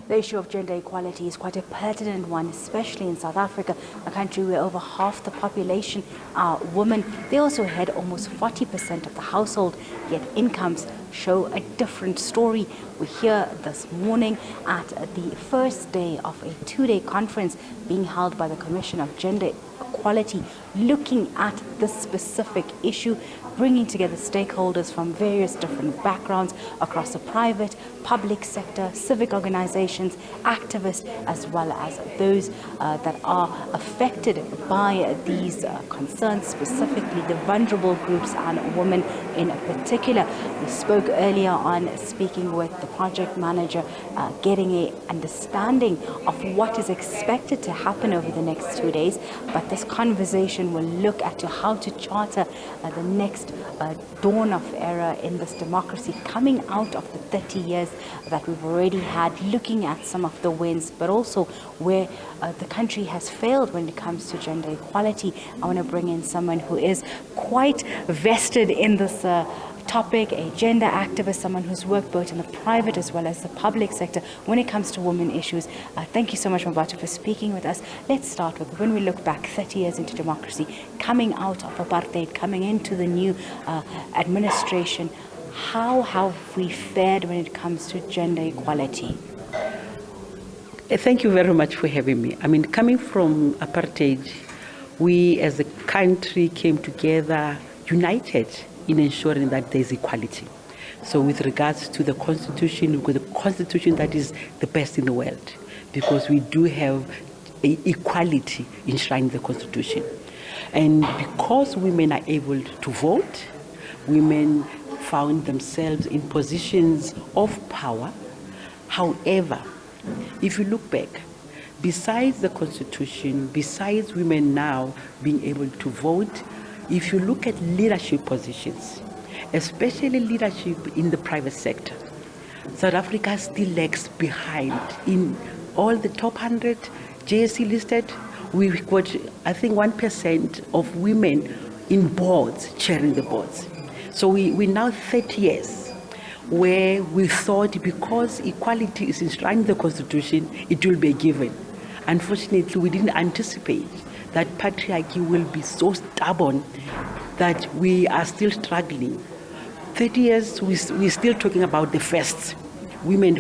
The issue of gender equality is quite a pertinent one, especially in South Africa, a country where over half the population are women. They also head almost 40% of the household, yet incomes show a different story. We're here this morning at the first day of a two-day conference being held by the Commission of Gender Equality, looking at this specific issue, bringing together stakeholders from various different backgrounds across the private, public sector, civic organizations, activists, as well as those that are affected by these concerns, specifically the vulnerable groups and women in particular. We spoke earlier on speaking with the project manager, getting an understanding of what is expected to happen over the next 2 days, but this conversation will look at how to charter the next dawn of era in this democracy, coming out of the 30 years that we've already had, looking at some of the wins, but also where the country has failed when it comes to gender equality. I want to bring in someone who is quite vested in this topic, a gender activist, someone who's worked both in the private as well as the public sector when it comes to women issues. Thank you so much, Mbato, for speaking with us. Let's start with, when we look back 30 years into democracy, coming out of apartheid, coming into the new administration, how have we fared when it comes to gender equality? Thank you very much for having me. I mean, coming from apartheid, we as a country came together united in ensuring that there is equality. So with regards to the Constitution, with the Constitution that is the best in the world, because we do have equality enshrined in the Constitution. And because women are able to vote, women found themselves in positions of power. However, if you look back, besides the Constitution, besides women now being able to vote, if you look at leadership positions, especially leadership in the private sector, South Africa still lags behind. In all the top 100 JSE listed, we've got, I think, 1% of women in boards, chairing the boards. So we're now 30 years where we thought because equality is enshrined in the Constitution, it will be a given. Unfortunately, we didn't anticipate that patriarchy will be so stubborn that we are still struggling. 30 years, we're still talking about the firsts, women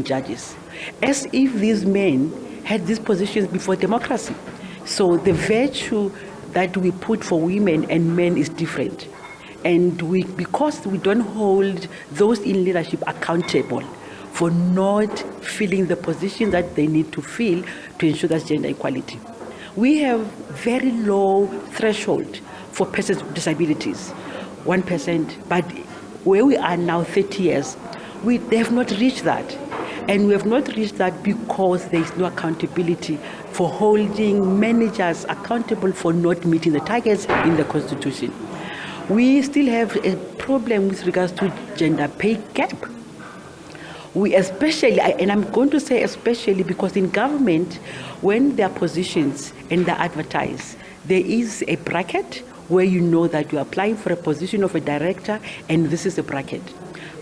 judges, as if these men had these positions before democracy. So the virtue that we put for women and men is different. And because we don't hold those in leadership accountable for not filling the position that they need to fill to ensure that's gender equality. We have very low threshold for persons with disabilities, 1%, but where we are now 30 years, they have not reached that. And we have not reached that because there is no accountability for holding managers accountable for not meeting the targets in the Constitution. We still have a problem with regards to gender pay gap. We especially, and I'm going to say especially because in government, when there are positions and they're advertised, there is a bracket where you know that you're applying for a position of a director and this is a bracket.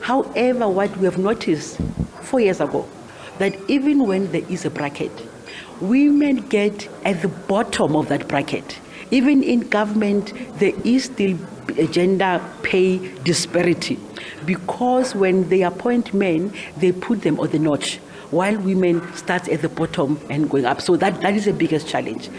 However, what we have noticed 4 years ago, that even when there is a bracket, women get at the bottom of that bracket. Even in government, there is still a gender pay disparity because when they appoint men, they put them on the notch, while women start at the bottom and going up. So that is the biggest challenge.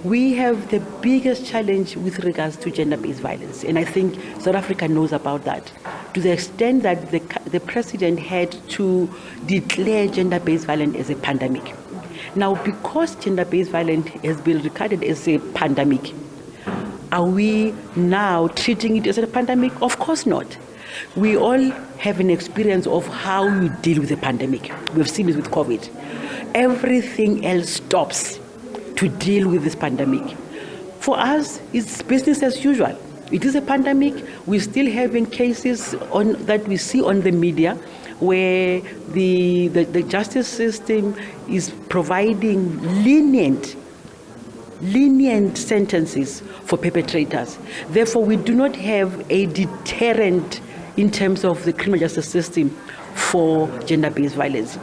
We have the biggest challenge with regards to gender-based violence, and I think South Africa knows about that, to the extent that the president had to declare gender-based violence as a pandemic. Now, because gender-based violence has been regarded as a pandemic, are we now treating it as a pandemic? Of course not. We all have an experience of how you deal with a pandemic. We've seen it with COVID. Everything else stops to deal with this pandemic. For us, it's business as usual. It is a pandemic. We're still having cases that we see on the media where the justice system is providing lenient sentences for perpetrators. Therefore, we do not have a deterrent in terms of the criminal justice system for gender-based violence.